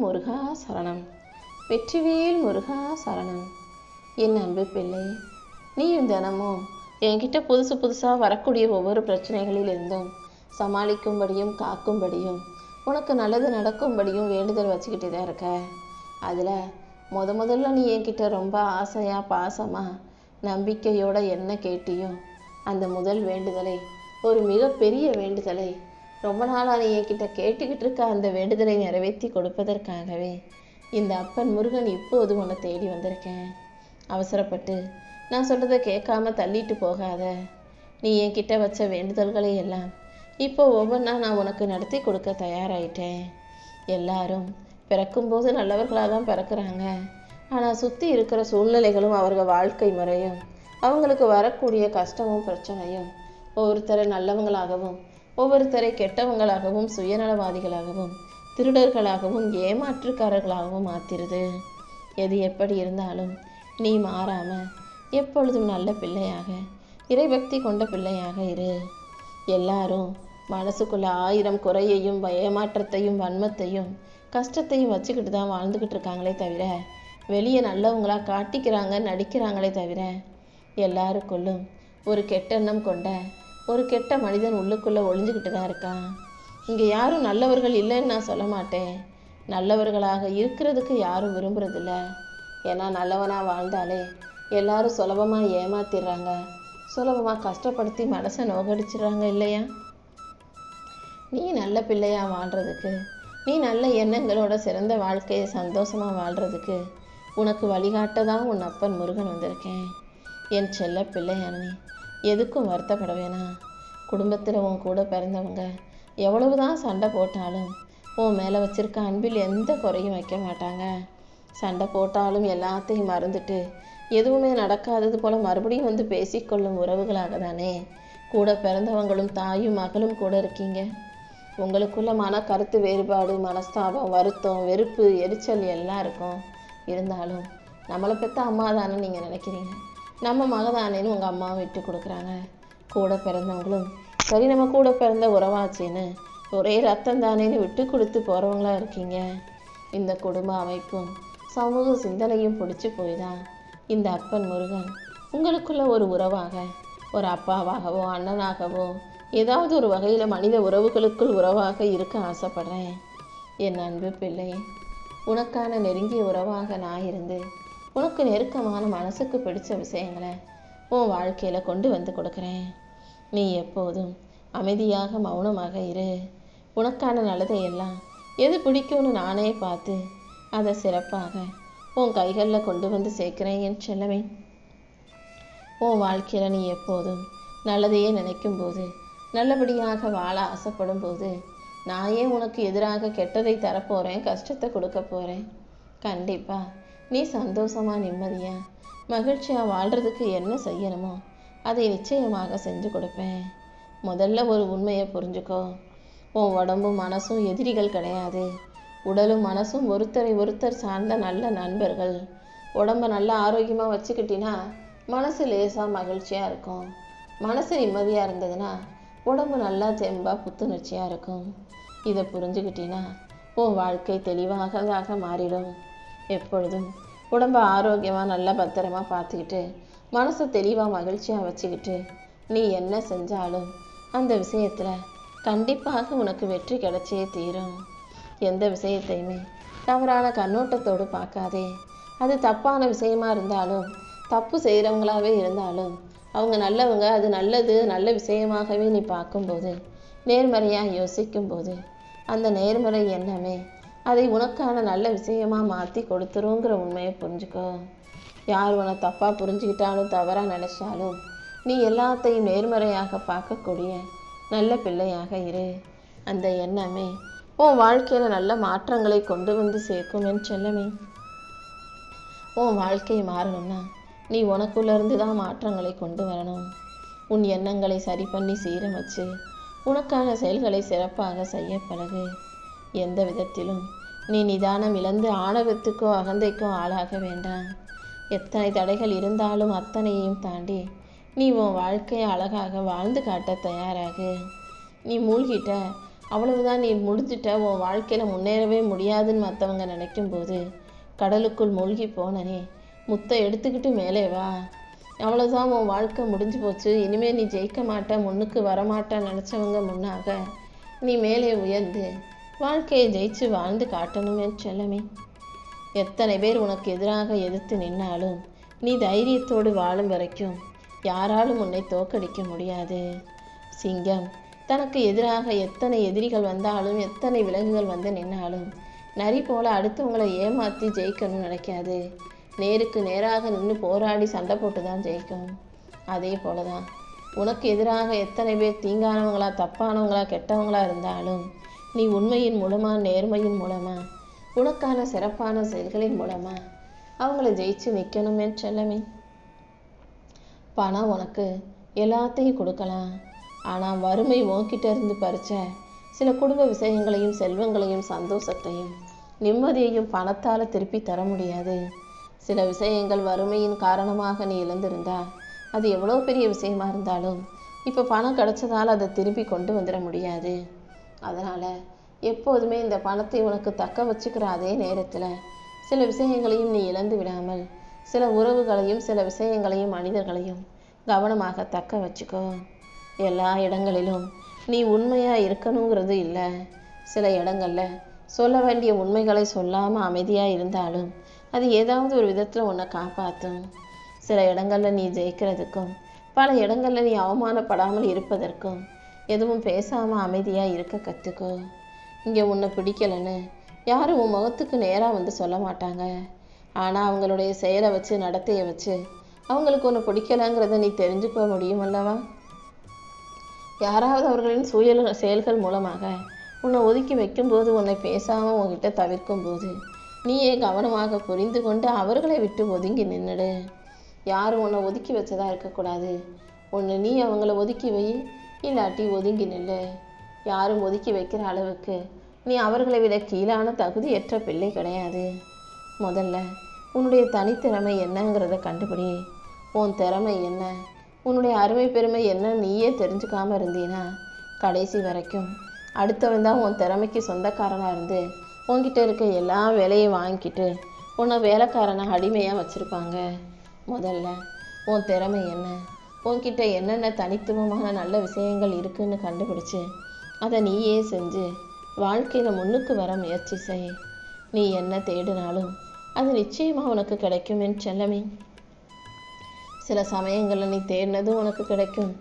முருகா சரணம். வெற்றிவேல் முருகா சரணம். என் அன்பு பிள்ளை, நீயும் தினமும் என்கிட்ட புதுசாக வரக்கூடிய ஒவ்வொரு பிரச்சனைகளிலிருந்தும் சமாளிக்கும்படியும் காக்கும்படியும் உனக்கு நல்லது நடக்கும்படியும் வேண்டுதல் வச்சுக்கிட்டு தான் இருக்க. அதில் முதல்ல நீ என்கிட்ட ரொம்ப ஆசையாக பாசமாக நம்பிக்கையோட என்ன கேட்டியோ அந்த முதல் வேண்டுதலை, ஒரு மிகப்பெரிய வேண்டுதலை, ரொம்ப நாளாக நீ என்கிட்ட கேட்டுக்கிட்டு இருக்க அந்த வேண்டுதலை நிறைவேற்றி கொடுப்பதற்காகவே இந்த அப்பன் முருகன் இப்போது உன்னை தேடி வந்திருக்கேன். அவசரப்பட்டு நான் சொல்கிறத கேட்காம தள்ளிட்டு போகாத. நீ என்கிட்ட வச்ச வேண்டுதல்களை எல்லாம் இப்போ ஒவ்வொன்றா நான் உனக்கு நடத்தி கொடுக்க தயாராகிட்டேன். எல்லாரும் பிறக்கும்போது நல்லவர்களாக தான் பிறக்கிறாங்க. ஆனால் சுற்றி இருக்கிற சூழ்நிலைகளும் அவர்கள் வாழ்க்கை முறையும் அவங்களுக்கு வரக்கூடிய கஷ்டமும் பிரச்சனையும் ஒவ்வொருத்தரை நல்லவங்களாகவும் ஒவ்வொருத்தரை கெட்டவங்களாகவும் சுயநலவாதிகளாகவும் திருடர்களாகவும் ஏமாற்றுக்காரர்களாகவும் மாற்றிடுது. எது எப்படி இருந்தாலும் நீ மாறாமல் எப்பொழுதும் நல்ல பிள்ளையாக இறைபக்தி கொண்ட பிள்ளையாக இரு. எல்லாரும் மனசுக்குள்ள 1000 குறையையும் ஏமாற்றத்தையும் வன்மத்தையும் கஷ்டத்தையும் வச்சுக்கிட்டு தான் வாழ்ந்துக்கிட்டு இருக்காங்களே தவிர வெளியே நல்லவங்களா காட்டிக்கிறாங்க, நடிக்கிறாங்களே தவிர எல்லாருக்குள்ளும் ஒரு கெட்டெண்ணம் கொண்ட ஒரு கெட்ட மனிதன் உள்ளுக்குள்ளே ஒளிஞ்சுக்கிட்டு தான் இருக்கான். இங்கே யாரும் நல்லவர்கள் இல்லைன்னு நான் சொல்ல மாட்டேன். நல்லவர்களாக இருக்கிறதுக்கு யாரும் விரும்புறதில்ல. ஏன்னா நல்லவனாக வாழ்ந்தாலே எல்லாரும் சுலபமாக ஏமாத்திடுறாங்க, சுலபமாக கஷ்டப்படுத்தி மனசை நோகடிச்சிடுறாங்க இல்லையா? நீ நல்ல பிள்ளையாக வாழ்கிறதுக்கு, நீ நல்ல எண்ணங்களோட சிறந்த வாழ்க்கையை சந்தோஷமாக வாழ்கிறதுக்கு உனக்கு வழிகாட்ட தான் உன் அப்பன் முருகன் வந்திருக்கேன். என் செல்ல பிள்ளையான நீ எதுக்கும் வருத்தப்பட வேணாம். குடும்பத்தில் உன் கூட பிறந்தவங்க எவ்வளவுதான் சண்டை போட்டாலும் உன் மேலே வச்சிருக்க அன்பில் எந்த குறையும் வைக்க மாட்டாங்க. சண்டை போட்டாலும் எல்லாத்தையும் மறந்துட்டு எதுவுமே நடக்காதது போல் மறுபடியும் வந்து பேசிக்கொள்ளும் உறவுகளாக தானே கூட பிறந்தவங்களும் தாயும் மகளும் கூட இருக்கீங்க. உங்களுக்குள்ள கருத்து வேறுபாடு, மனஸ்தாபம், வருத்தம், வெறுப்பு, எரிச்சல் எல்லாம் இருக்கும். இருந்தாலும் நம்மளை பெற்ற அம்மா தானே நீங்கள் நினைக்கிறீங்க, நம்ம மகதானேன்னு உங்கள் அம்மாவை விட்டு கொடுக்குறாங்க. கூட பிறந்தவங்களும் சரி நம்ம கூட பிறந்த உறவாச்சின்னு ஒரே ரத்தம் தானேன்னு விட்டு கொடுத்து போகிறவங்களா இருக்கீங்க. இந்த குடும்ப அமைப்பும் சமூக சிந்தனையும் பிடிச்சி போய் தான் இந்த அப்பன் முருகன் உங்களுக்குள்ள ஒரு உறவாக, ஒரு அப்பாவாகவோ அண்ணனாகவோ ஏதாவது ஒரு வகையில் மனித உறவுகளுக்குள் உறவாக இருக்க ஆசைப்படுறேன். என் அன்பு பிள்ளை, உனக்கான நெருங்கிய உறவாக நான் இருந்து உனக்கு நெருக்கமான மனசுக்கு பிடிச்ச விஷயங்களை உன் வாழ்க்கையில் கொண்டு வந்து கொடுக்குறேன். நீ எப்போதும் அமைதியாக மௌனமாக இரு. உனக்கான நல்லதையெல்லாம் எது பிடிக்கும்னு நானே பார்த்து அதை சிறப்பாக உன் கைகளில் கொண்டு வந்து சேர்க்கிறேன் என் செல்லமே. உன் வாழ்க்கையில் நீ எப்போதும் நல்லதையே நினைக்கும் போது, நல்லபடியாக வாழ ஆசைப்படும் போது நான் ஏன் உனக்கு எதிராக கெட்டதை தரப்போகிறேன், கஷ்டத்தை கொடுக்க போகிறேன்? கண்டிப்பாக நீ சந்தோஷமாக நிம்மதியாக மகிழ்ச்சியாக வாழ்கிறதுக்கு என்ன செய்யணுமோ அதை நிச்சயமாக செஞ்சு கொடுப்பேன். முதல்ல ஒரு உண்மையை புரிஞ்சுக்கோ. உன் உடம்பும் மனசும் எதிரிகள் கிடையாது. உடலும் மனசும் ஒருத்தரை ஒருத்தர் சார்ந்த நல்ல நண்பர்கள். உடம்பை நல்லா ஆரோக்கியமாக வச்சுக்கிட்டினா மனசு லேசாக மகிழ்ச்சியாக இருக்கும். மனசு நிம்மதியாக இருந்ததுன்னா உடம்பு நல்லா தெம்பாக புத்துணர்ச்சியாக இருக்கும். இதை புரிஞ்சுக்கிட்டினா உன் வாழ்க்கை தெளிவாக மாறிடும். எப்பொழுதும் உடம்பை ஆரோக்கியமாக நல்லா பத்திரமா பார்த்துக்கிட்டு மனசை தெளிவாக மகிழ்ச்சியாக வச்சுக்கிட்டு நீ என்ன செஞ்சாலும் அந்த விஷயத்தில் கண்டிப்பாக உனக்கு வெற்றி கிடைச்சே தீரும். எந்த விஷயத்தையுமே தவறான கண்ணோட்டத்தோடு பார்க்காதே. அது தப்பான விஷயமா இருந்தாலும், தப்பு செய்கிறவங்களாவே இருந்தாலும் அவங்க நல்லவங்க, அது நல்லது, நல்ல விஷயமாகவே நீ பார்க்கும்போது, நேர்மறையாக யோசிக்கும்போது அந்த நேர்மறை எண்ணமே அதை உனக்கான நல்ல விஷயமா மாற்றி கொடுத்துருங்கிற உண்மையை புரிஞ்சுக்கோ. யார் உன்னை தப்பாக புரிஞ்சுக்கிட்டாலும் தவறாக நினச்சாலும் நீ எல்லாத்தையும் நேர்மறையாக பார்க்கக்கூடிய நல்ல பிள்ளையாக இரு. அந்த எண்ணமே உன் வாழ்க்கையில் நல்ல மாற்றங்களை கொண்டு வந்து சேர்க்கும் என் செல்லமே. உன் வாழ்க்கை மாறணும்னா நீ உனக்குள்ளேருந்து தான் மாற்றங்களை கொண்டு வரணும். உன் எண்ணங்களை சரி பண்ணி சீரமைச்சு உனக்கான செயல்களை சிறப்பாக செய்ய பழகு. எந்த விதத்திலும் நீ நிதானம் இழந்து ஆணவத்துக்கோ அகந்தைக்கோ ஆளாக வேண்டாம். எத்தனை தடைகள் இருந்தாலும் அத்தனையும் தாண்டி நீ உன் வாழ்க்கையை அழகாக வாழ்ந்து காட்ட தயாராகு. நீ மூழ்கிட்ட அவ்வளவுதான், நீ முடிஞ்சிட்ட, உன் வாழ்க்கையில் முன்னேறவே முடியாதுன்னு மற்றவங்க நினைக்கும்போது கடலுக்குள் மூழ்கி போனனே, முத்தை எடுத்துக்கிட்டு மேலே வா. அவ்வளோதான், உன் வாழ்க்கை முடிஞ்சு போச்சு. இனிமேல் நீ ஜெயிக்க மாட்ட, முன்னுக்கு வரமாட்டேன்னு நினச்சவங்க முன்னாக நீ மேலே உயர்ந்து வாழ்க்கையை ஜெயிச்சு வாழ்ந்து காட்டணும் என் செல்லமே. எத்தனை பேர் உனக்கு எதிராக எதிர்த்து நின்னாலும் நீ தைரியத்தோடு வாழும் வரைக்கும் யாராலும் உன்னை தோற்கடிக்க முடியாது. சிங்கம் தனக்கு எதிராக எத்தனை எதிரிகள் வந்தாலும் எத்தனை விலங்குகள் வந்து நின்னாலும் நரி போல அடுத்தவங்களை ஏமாற்றி ஜெயிக்கணும்னு நினைக்காது. நேருக்கு நேராக நின்று போராடி சண்டை போட்டு தான் ஜெயிக்கும். அதே போல தான் உனக்கு எதிராக எத்தனை பேர் தீங்கானவங்களா தப்பானவங்களா கெட்டவங்களா இருந்தாலும் நீ உண்மையின் மூலமா நேர்மையின் மூலமா உனக்கான சிறப்பான செயல்களின் மூலமா அவங்கள ஜெயிச்சு நிற்கணும் என் செல்லமே. பணம் உனக்கு எல்லாத்தையும் கொடுக்கலாம், ஆனால் வறுமை உன்கிட்ட இருந்து பறிச்ச சில குடும்ப விஷயங்களையும் செல்வங்களையும் சந்தோஷத்தையும் நிம்மதியையும் பணத்தால் திருப்பி தர முடியாது. சில விஷயங்கள் வறுமையின் காரணமாக நீ இழந்திருந்தா அது எவ்வளோ பெரிய விஷயமா இருந்தாலும் இப்போ பணம் கிடைச்சதால் அதை திருப்பி கொண்டு வந்துட முடியாது. அதனால் எப்போதுமே இந்த பணத்தை உனக்கு தக்க வச்சுக்கிற அதே நேரத்தில் சில விஷயங்களையும் நீ இழந்து விடாமல் சில உறவுகளையும் சில விஷயங்களையும் மனிதர்களையும் கவனமாக தக்க வச்சுக்கோ. எல்லா இடங்களிலும் நீ உண்மையாக இருக்கணுங்கிறது இல்லை. சில இடங்களில் சொல்ல வேண்டிய உண்மைகளை சொல்லாமல் அமைதியாக இருந்தாலும் அது ஏதாவது ஒரு விதத்தில் உன்னை காப்பாற்றும். சில இடங்களில் நீ ஜெயிக்கிறதுக்கும் பல இடங்களில் நீ அவமானப்படாமல் இருப்பதற்கும் எதுவும் பேசாமல் அமைதியாக இருக்க கற்றுக்கோ. இங்கே உன்னை பிடிக்கலைன்னு யாரும் உன் முகத்துக்கு நேராக வந்து சொல்ல மாட்டாங்க. ஆனால் அவங்களுடைய செயலை வச்சு நடத்தையை வச்சு அவங்களுக்கு ஒன்று பிடிக்கலைங்கிறத நீ தெரிஞ்சுக்க முடியும் அல்லவா? யாராவது அவர்களின் செயல்கள் மூலமாக உன்னை ஒதுக்கி வைக்கும்போது உன்னை பேசாமல் உன்கிட்ட தவிர்க்கும் போது நீயே கவனமாக புரிந்து கொண்டு அவர்களை விட்டு ஒதுங்கி நின்றுடு. யாரும் உன்னை ஒதுக்கி வச்சதா இருக்கக்கூடாது. ஒன்று நீ அவங்கள ஒதுக்கி வை, இல்லாட்டி ஒதுங்கி நில்லு. யாரும் ஒதுக்கி வைக்கிற அளவுக்கு நீ அவர்களை விட கீழான தகுதியற்ற பிள்ளை கிடையாது. முதல்ல உன்னுடைய தனித்திறமை என்னங்கிறத கண்டுபிடி. உன் திறமை என்ன, உன்னுடைய அருமை பெருமை என்ன நீயே தெரிஞ்சுக்காமல் இருந்தீன்னா கடைசி வரைக்கும் அடுத்தவன் தான் உன் திறமைக்கு சொந்தக்காரனாக இருந்து உன்கிட்ட இருக்க எல்லா வேலையும் வாங்கிக்கிட்டு உன்னை வேலைக்காரனாக அடிமையாக வச்சுருப்பாங்க. முதல்ல உன் திறமை என்ன, உன்கிட்ட என்னென்ன தனித்துவமான நல்ல விஷயங்கள் இருக்குன்னு கண்டுபிடிச்சு அதை நீயே செஞ்சு வாழ்க்கையில் முன்னுக்கு வர முயற்சி செய். நீ என்ன தேடினாலும் அது நிச்சயமாக உனக்கு கிடைக்கும் என் செல்லமே. சில சமயங்களில் நீ தேடினதும் உனக்கு கிடைக்கும்,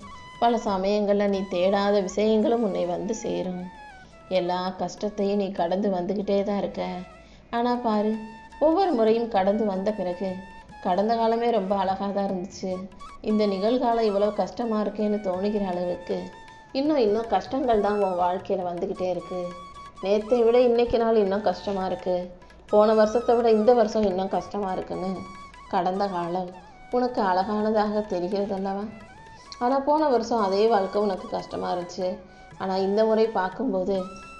பல சமயங்களில் நீ தேடாத விஷயங்களும் உன்னை வந்து சேரும். எல்லா கஷ்டத்தையும் நீ கடந்து வந்துக்கிட்டே தான் இருக்க. ஆனால் பாரு, ஒவ்வொரு முறையும் கடந்து வந்த பிறகு கடந்த காலமே ரொம்ப அழகாக தான் இருந்துச்சு, இந்த நிகழ்காலம் இவ்வளோ கஷ்டமாக இருக்கேன்னு தோணுகிற அளவுக்கு இன்னும் கஷ்டங்கள் தான் உன் வாழ்க்கையில் வந்துக்கிட்டே இருக்குது. நேற்றை விட இன்னைக்கு நாள் இன்னும் கஷ்டமாக இருக்குது, போன வருஷத்தை விட இந்த வருஷம் இன்னும் கஷ்டமாக இருக்குன்னு கடந்த காலம் உனக்கு அழகானதாக தெரிகிறது அல்லவா? ஆனால் போன வருஷம் அதே வாழ்க்கை உனக்கு கஷ்டமாக இருந்துச்சு. ஆனால் இந்த முறை பார்க்கும்போது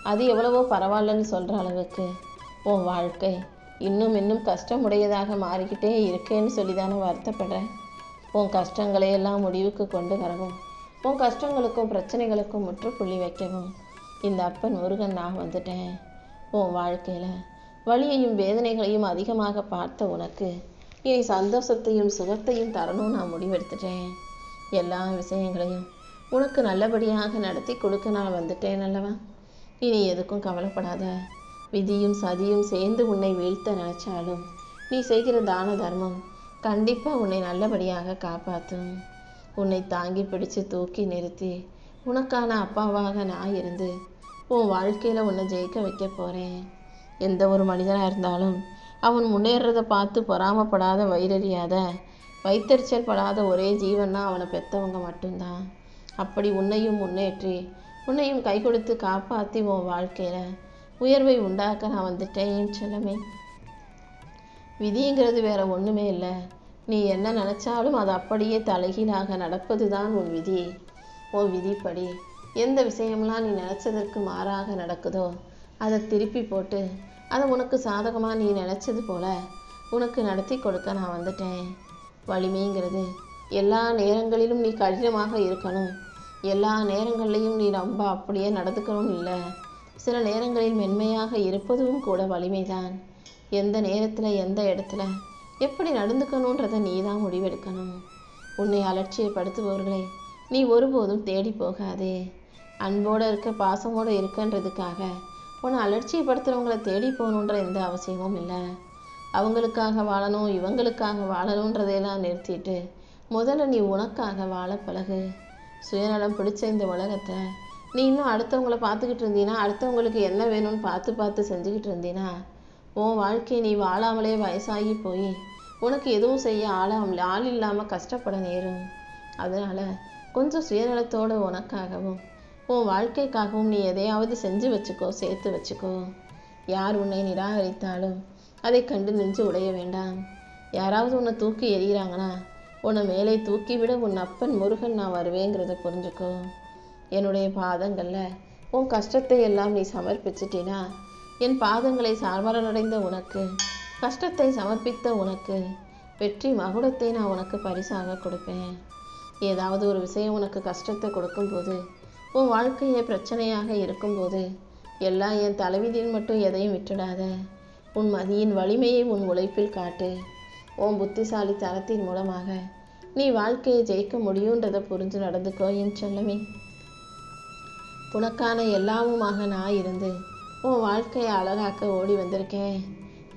அது எவ்வளவோ பரவாயில்லன்னு சொல்கிற அளவுக்கு உன் வாழ்க்கை இன்னும் கஷ்டமுடையதாக மாறிக்கிட்டே இருக்கேன்னு சொல்லி தானே வருத்தப்படுற. உன் கஷ்டங்களை எல்லாம் முடிவுக்கு கொண்டு வரவும் உன் கஷ்டங்களுக்கும் பிரச்சனைகளுக்கும் முற்றுப்புள்ளி வைக்கவும் இந்த அப்பன் முருகன் நான் வந்துட்டேன். உன் வாழ்க்கையில் வலியையும் வேதனைகளையும் அதிகமாக பார்த்த உனக்கு இனி சந்தோஷத்தையும் சுகத்தையும் தரணும் நான் முடிவெடுத்துட்டேன். எல்லா விஷயங்களையும் உனக்கு நல்லபடியாக நடத்தி கொடுக்க நான் வந்துட்டேன் அல்லவா? இனி எதுக்கும் கவலைப்படாத. விதியும் சதியும் சேர்ந்து உன்னை வீழ்த்த நினைச்சாலும் நீ செய்கிற தான தர்மம் கண்டிப்பாக உன்னை நல்லபடியாக காப்பாற்றும். உன்னை தாங்கி பிடிச்சு தூக்கி நிறுத்தி உனக்கான அப்பாவாக நான் இருந்து உன் வாழ்க்கையில் உன்னை ஜெயிக்க வைக்க போகிறேன். எந்த ஒரு மனிதனாக இருந்தாலும் அவன் முன்னேறதை பார்த்து பொறாமப்படாத வயிறறியாத வைத்தறிச்சல் படாத ஒரே ஜீவன்னா அவனை பெற்றவங்க மட்டும்தான். அப்படி உன்னையும் முன்னேற்றி உன்னையும் கை கொடுத்து காப்பாற்றி உன் வாழ்க்கையில் உயர்வை உண்டாக்க நான் வந்துட்டேன் என் செல்லமே. விதிங்கிறது வேற ஒன்றுமே இல்லை. நீ என்ன நினச்சாலும் அது அப்படியே தலைகீழாக நடப்பது தான் உன் விதி. உன் விதிப்படி எந்த விஷயம்லாம் நீ நினச்சதற்கு மாறாக நடக்குதோ அதை திருப்பி போட்டு அதை உனக்கு சாதகமாக நீ நினச்சது போல உனக்கு நடத்தி கொடுக்க நான் வந்துட்டேன். வலிமைங்கிறது எல்லா நேரங்களிலும் நீ கடினமாக இருக்கணும், எல்லா நேரங்கள்லையும் நீ ரொம்ப அப்படியே நடந்துக்கணும் இல்லை. சில நேரங்களில் மென்மையாக இருப்பதும் கூட வலிமைதான். எந்த நேரத்தில் எந்த இடத்துல எப்படி நடந்துக்கணுன்றதை நீ தான் முடிவெடுக்கணும். உன்னை அலட்சியப்படுத்துபவர்களை நீ ஒருபோதும் தேடி போகாதே. அன்போடு இருக்க பாசமோடு இருக்கன்றதுக்காக உன்னை அலட்சியப்படுத்துகிறவங்களை தேடி போகணுன்ற எந்த அவசியமும் இல்லை. அவங்களுக்காக வாழணும் இவங்களுக்காக வாழணுன்றதையெல்லாம் நிறுத்திட்டு முதல்ல நீ உனக்காக வாழ பழகு. சுயநலம் பிடிச்ச இந்த உலகத்தை நீ இன்னும் அடுத்தவங்களை பார்த்துக்கிட்டு இருந்தீன்னா, அடுத்தவங்களுக்கு என்ன வேணும்னு பார்த்து பார்த்து செஞ்சுக்கிட்டு இருந்தீன்னா, உன் வாழ்க்கையை நீ வாழாமலே வயசாகி போய் உனக்கு எதுவும் செய்ய ஆள் இல்லாமல் கஷ்டப்பட நேரும். அதனால் கொஞ்சம் சுயநலத்தோடு உனக்காகவும் உன் வாழ்க்கைக்காகவும் நீ எதையாவது செஞ்சு வச்சுக்கோ, சேர்த்து வச்சுக்கோ. யார் உன்னை நிராகரித்தாலும் அதை கண்டு நெஞ்சு உடைய வேண்டாம். யாராவது உன்னை தூக்கி எறிகிறாங்கன்னா உன்னை மேலே தூக்கி விட உன் அப்பன் முருகன் நான் வருவேங்கிறத புரிஞ்சுக்கோ. என்னுடைய பாதங்களில் உன் கஷ்டத்தை எல்லாம் நீ சமர்ப்பிச்சிட்டினா, என் பாதங்களை சார்வரடைந்த உனக்கு, கஷ்டத்தை சமர்ப்பித்த உனக்கு வெற்றி மகுடத்தை நான் உனக்கு பரிசாக கொடுப்பேன். ஏதாவது ஒரு விஷயம் உனக்கு கஷ்டத்தை கொடுக்கும்போது, உன் வாழ்க்கையே பிரச்சனையாக இருக்கும்போது, எல்லாம் என் தலைவிதியில் மட்டும் எதையும் விட்டுடாத. உன் மதியின் வலிமையை உன் உழைப்பில் காட்டு. உன் புத்திசாலித்தனத்தின் மூலமாக நீ வாழ்க்கையை ஜெயிக்க முடியுன்றதை புரிஞ்சு நடந்துக்கோ என் செல்லமே. உனக்கான எல்லாமுமாக நான் இருந்து உன் வாழ்க்கையை அழகாக்க ஓடி வந்திருக்கேன்.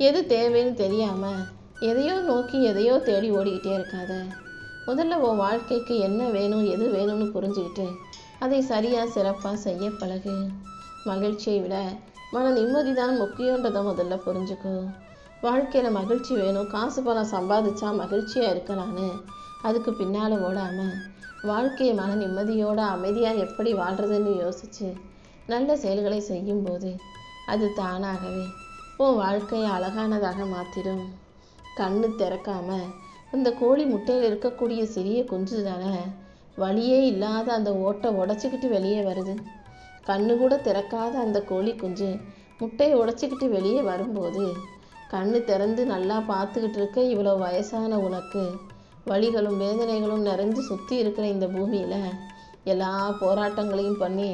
எது தேவைன்னு தெரியாமல் எதையோ நோக்கி எதையோ தேடி ஓடிக்கிட்டே இருக்காத. முதல்ல உன் வாழ்க்கைக்கு என்ன வேணும் எது வேணும்னு புரிஞ்சுக்கிட்டு அதை சரியாக சிறப்பாக செய்ய பழகு. மகிழ்ச்சியை விட மன நிம்மதி தான் முக்கியன்றதை முதல்ல புரிஞ்சுக்கோ. வாழ்க்கையில் மகிழ்ச்சி வேணும், காசு பணம் சம்பாதிச்சா மகிழ்ச்சியாக இருக்கலான்னு அதுக்கு பின்னால் ஓடாமல் வாழ்க்கையை மன நிம்மதியோடு அமைதியாக எப்படி வாழ்கிறதுன்னு யோசித்து நல்ல செயல்களை செய்யும்போது அது தானாகவே உன் வாழ்க்கையை அழகானதாக மாற்றிடும். கண்ணு திறக்காமல் அந்த கோழி முட்டையில் இருக்கக்கூடிய சிறிய குஞ்சு தானே வலியே இல்லாத அந்த ஓட்டை உடச்சிக்கிட்டு வெளியே வருது. கண்ணு கூட திறக்காத அந்த கோழி குஞ்சு முட்டையை உடச்சிக்கிட்டு வெளியே வரும்போது, கண்ணு திறந்து நல்லா பார்த்துக்கிட்டு இருக்க இவ்வளோ வயசான உனக்கு வலிகளும் வேதனைகளும் நிறைஞ்சு சுற்றி இருக்கிற இந்த பூமியில் எல்லா போராட்டங்களையும் பண்ணி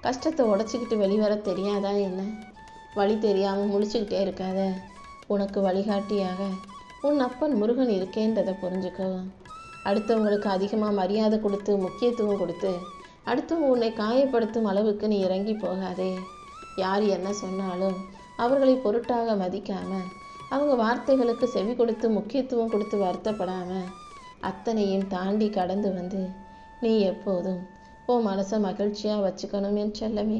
கஷ்டத்தை உடச்சிக்கிட்டு வெளிவர தெரியாதா என்ன? வழி தெரியாமல் முழிச்சுக்கிட்டே இருக்காத. உனக்கு வழிகாட்டியாக உன் அப்பன் முருகன் இருக்கேன்றதை புரிஞ்சுக்கோ. அடுத்தவங்களுக்கு அதிகமாக மரியாதை கொடுத்து முக்கியத்துவம் கொடுத்து அடுத்தவங்க உன்னை காயப்படுத்தும் அளவுக்கு நீ இறங்கி போகாதே. யார் என்ன சொன்னாலும் அவர்களை பொருட்டாக மதிக்காமல், அவங்க வார்த்தைகளுக்கு செவி கொடுத்து முக்கியத்துவம் கொடுத்து வருத்தப்படாமல் அத்தனையும் தாண்டி கடந்து வந்து நீ எப்போதும் உன் மனசை மகிழ்ச்சியாக வச்சுக்கணும் என் செல்லமே.